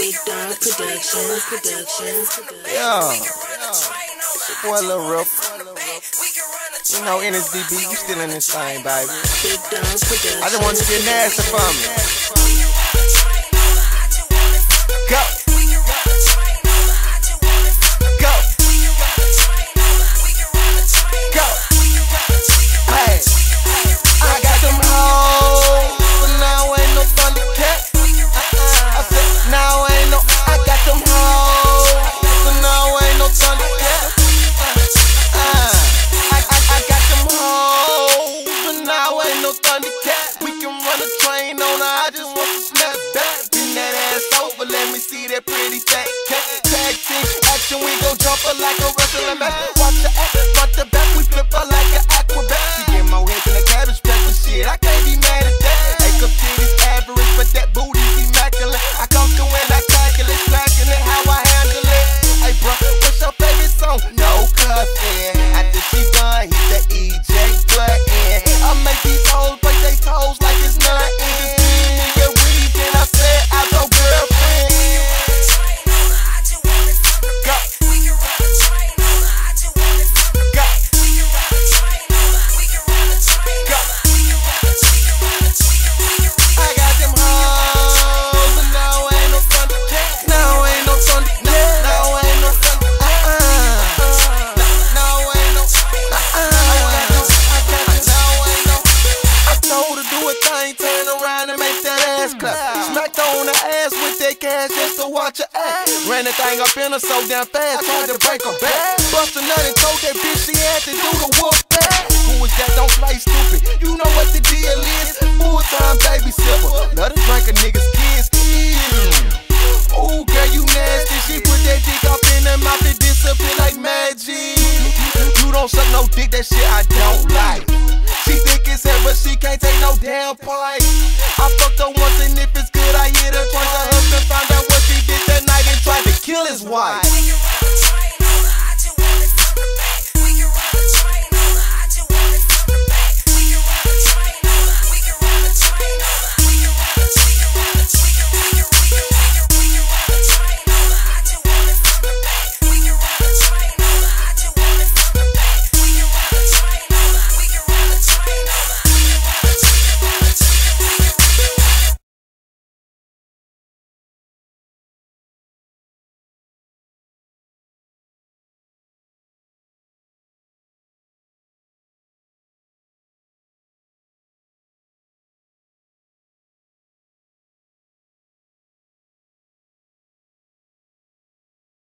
Big Dog Productions. Yeah. It's your boy Lil Rippa. You know Nsdb, you still in this thing, baby. Big Dog Productions. I just want you to get nasty for me. Go. Go. Go. Hey. I got them hoes, but now ain't no Thundercat. I said, now ain't no, I got them hoes, but now ain't no Thundercat. I got them hoes, but now ain't no Thundercat. We can run a train on her, I just want to snap back. Bring that ass over, let me see that pretty fat cat. Tag team action, we gon' jump her like a wrestling match. Watch her act, front to back, we flip her like an acrobat. She get more head than a cabbage patch, but shit, I can't be mad at that. Hey, come titties average, but that booty's immaculate. I come through and I calculate, slacking it, how I handle it. Hey, bro, what's your favorite song? No cuffin'. After she done, hit the eject button. I make these hoes break they toes like it's nothing. Just give me your weed, then I said I'm your girlfriend. Go. Go. Go. I got them hoes, but now ain't no Thundercat. Now ain't no Thundercat. Now ain't no Thundercat. Now ain't no. I told her do a thing, turn around and make that ass clap. Smacked her on the ass with that cash just to watch her act. Ran the thing up in her so damn fast, tried to break her back. Bust a nut and told that bitch she had to do the whoop back. Who is that? Don't play stupid. You know what the deal is. Full-time babysitter. Let her drink a nigga's kids. Ooh, girl, you nasty. She put that dick up in her mouth and disappear like magic. You don't suck no dick, that shit I don't like. She think it's hell, but she can't take no damn part.